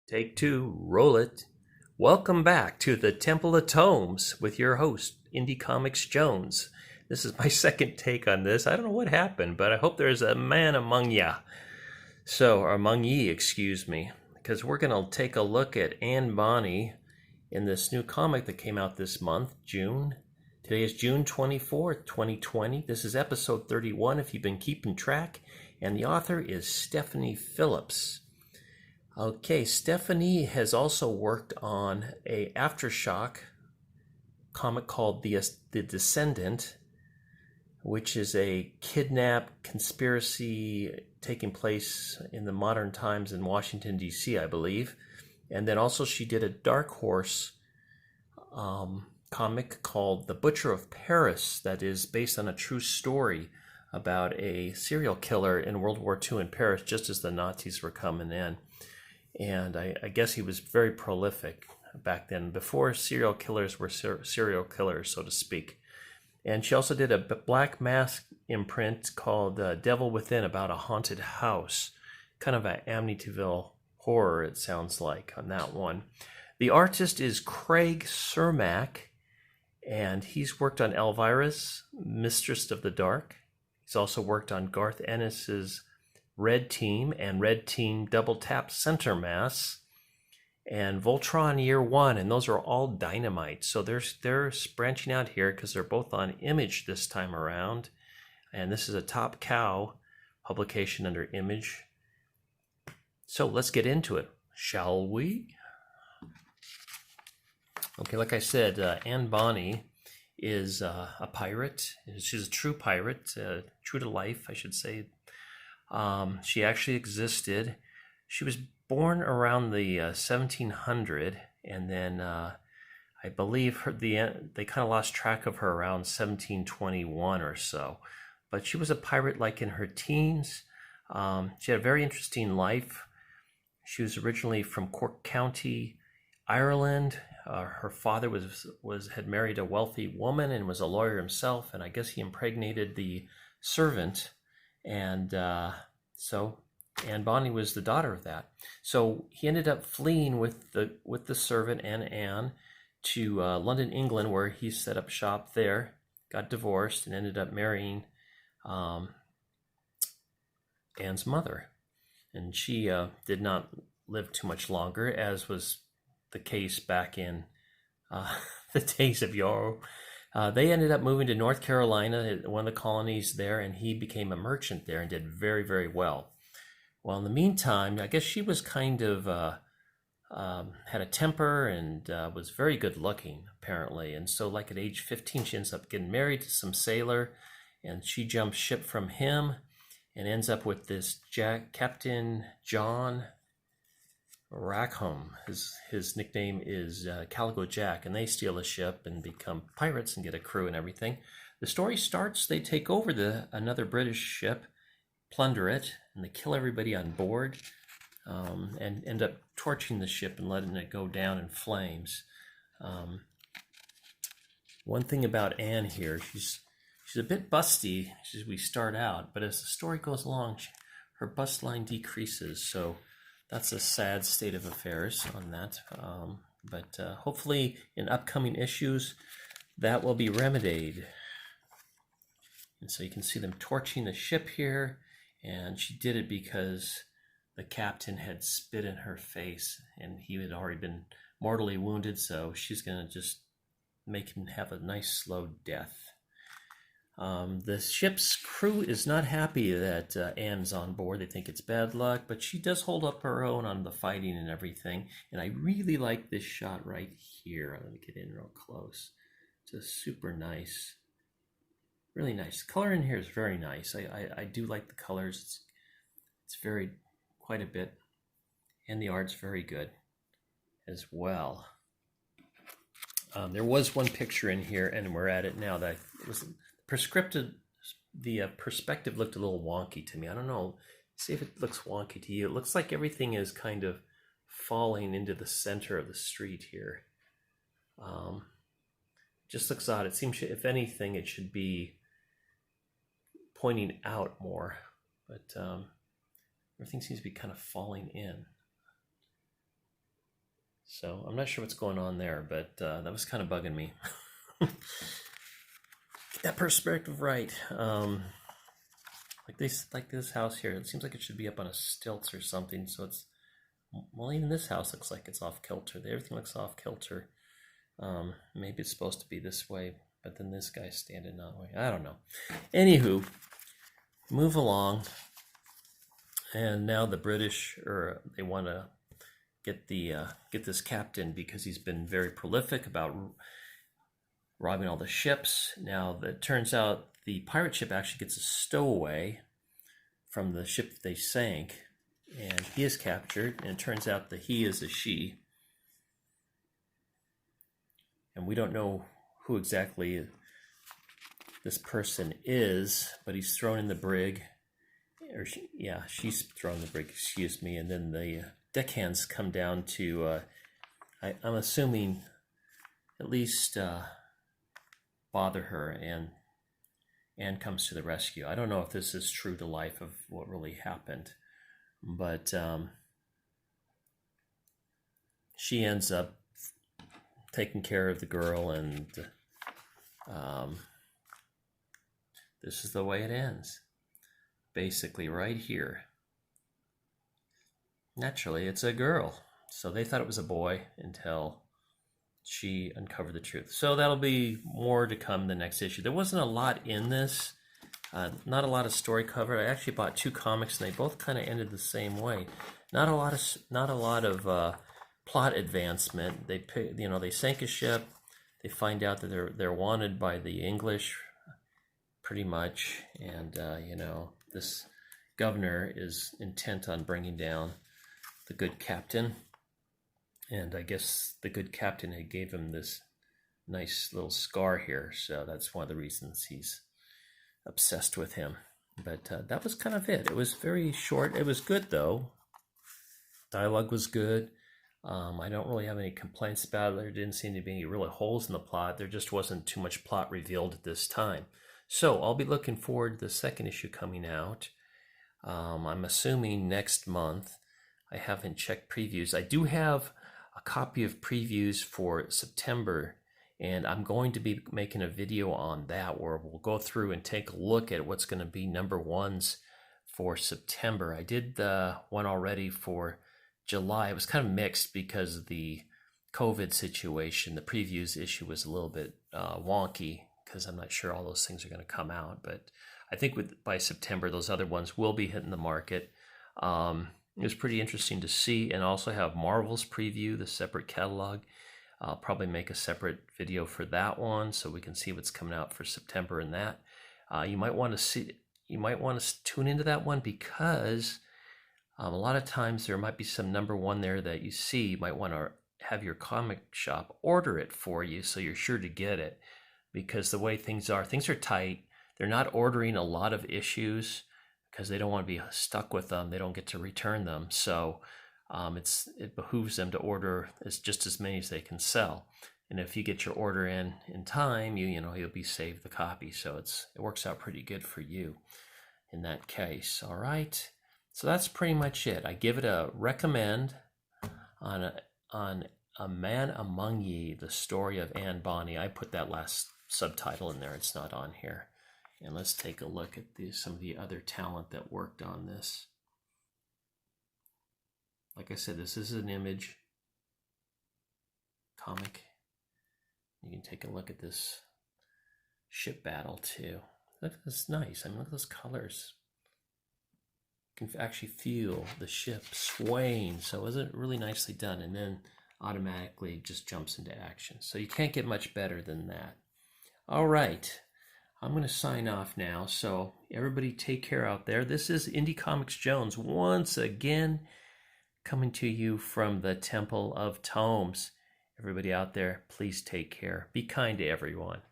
Take two, roll it. Welcome back to the Temple of Tomes with your host, Indie Comics Jones. This is my second take on this. I don't know what happened, but I hope there's a man among ya. Or among ye, excuse me. Because we're going to take a look at Bonny in this new comic that came out this month, June. Today is June 24th, 2020. This is episode 31, if you've been keeping track. And the author is Stephanie Phillips. Okay, Stephanie has also worked on a Aftershock comic called The Descendant, which is a kidnap conspiracy taking place in the modern times in Washington, D.C., I believe. And then also she did a Dark Horse comic called The Butcher of Paris that is based on a true story about a serial killer in World War II in Paris just as the Nazis were coming in. And I guess he was very prolific back then, before serial killers were serial killers, so to speak. And she also did a Black Mask imprint called Devil Within, about a haunted house. Kind of an Amityville horror, it sounds like, on that one. The artist is Craig Cermak, and he's worked on Elvira's Mistress of the Dark. He's also worked on Garth Ennis's Red Team and Red Team Double Tap Center Mass and Voltron Year One, and those are all Dynamite. So they're branching out here because they're both on Image this time around, and this is a Top Cow publication under Image. So let's get into it, shall we? Okay, like I said, Bonny is a pirate. She's a true pirate, true to life, I should say. She actually existed. She was born around the 1700, and then I believe they kind of lost track of her around 1721 or so. But she was a pirate like in her teens. She had a very interesting life. She was originally from Cork County, Ireland. Her father had married a wealthy woman and was a lawyer himself, and I guess he impregnated the servant. And so Bonny was the daughter of that. So he ended up fleeing with the servant and Anne to London, England, where he set up shop there, got divorced, and ended up marrying Anne's mother. And she did not live too much longer, as was the case back in the days of yore. They ended up moving to North Carolina, one of the colonies there, and he became a merchant there and did very, very well. Well, in the meantime, I guess she was kind of, had a temper and was very good looking, apparently. And so like at age 15, she ends up getting married to some sailor, and she jumps ship from him and ends up with this Captain John Rackham. His nickname is Calico Jack, and they steal a ship and become pirates and get a crew and everything. The story starts, they take over another British ship, plunder it, and they kill everybody on board, and end up torching the ship and letting it go down in flames. One thing about Anne here, she's a bit busty as we start out, but as the story goes along, her bust line decreases, so that's a sad state of affairs on that. But hopefully in upcoming issues, that will be remedied. And so you can see them torching the ship here, and she did it because the captain had spit in her face, and he had already been mortally wounded, so she's going to just make him have a nice slow death. The ship's crew is not happy that Anne's on board. They think it's bad luck, but she does hold up her own on the fighting and everything. And I really like this shot right here. Let me get in real close. Just super nice. Really nice. Color in here is very nice. I do like the colors. It's varied quite a bit. And the art's very good as well. There was one picture in here, and we're at it now, that was the perspective looked a little wonky to me. I don't know. See if it looks wonky to you. It looks like everything is kind of falling into the center of the street here. Just looks odd. It seems, if anything, it should be pointing out more, but everything seems to be kind of falling in. So I'm not sure what's going on there, but that was kind of bugging me. Get that perspective right. Like this house here, it seems like it should be up on a stilts or something. So it's, well, even this house looks like it's off kilter. Everything looks off kilter. Maybe it's supposed to be this way, but then this guy's standing that way. I don't know. Anywho, move along. And now the British, they want to get this captain because he's been very prolific about robbing all the ships. Now it turns out the pirate ship actually gets a stowaway from the ship that they sank, and he is captured, and it turns out that he is a she. And we don't know who exactly this person is, but he's thrown in the brig. Or she's thrown in the brig, excuse me. And then the deckhands come down to, I'm assuming, at least bother her, and Anne comes to the rescue. I don't know if this is true to life of what really happened, but she ends up taking care of the girl, and this is the way it ends. Basically right here. Naturally, it's a girl. So they thought it was a boy until she uncovered the truth. So that'll be more to come in the next issue. There wasn't a lot in this. Not a lot of story covered. I actually bought 2 comics, and they both kind of ended the same way. Not a lot of plot advancement. They sank a ship. They find out that they're wanted by the English, pretty much, and this governor is intent on bringing down the good captain. And I guess the good captain had gave him this nice little scar here, so that's one of the reasons he's obsessed with him. But that was kind of it. It was very short. It was good, though. Dialogue was good. I don't really have any complaints about it. There didn't seem to be any real holes in the plot. There just wasn't too much plot revealed at this time. So I'll be looking forward to the second issue coming out. I'm assuming next month. I haven't checked previews. I do have a copy of previews for September, and I'm going to be making a video on that where we'll go through and take a look at what's going to be number 1s for September. I did the one already for July. It was kind of mixed because of the COVID situation. The previews issue was a little bit wonky because I'm not sure all those things are going to come out, but I think by September those other ones will be hitting the market. It was pretty interesting to see, and also have Marvel's preview, the separate catalog. I'll probably make a separate video for that one so we can see what's coming out for September in that. You might want to tune into that one because a lot of times there might be some number 1 there that you see. You might want to have your comic shop order it for you so you're sure to get it, because the way things are tight. They're not ordering a lot of issues because they don't want to be stuck with them. They don't get to return them. So it behooves them to order just as many as they can sell. And if you get your order in time, you'll be saved the copy. So it works out pretty good for you in that case. All right. So that's pretty much it. I give it a recommend on A Man Among Ye, the story of Anne Bonny. I put that last subtitle in there. It's not on here. And let's take a look at some of the other talent that worked on this. Like I said, this is an Image comic. You can take a look at this ship battle too. That's nice. I mean, look at those colors. You can actually feel the ship swaying. So it was really nicely done. And then automatically just jumps into action. So you can't get much better than that. All right. I'm going to sign off now, so everybody take care out there. This is Indie Comics Jones once again, coming to you from the Temple of Tomes. Everybody out there, please take care. Be kind to everyone.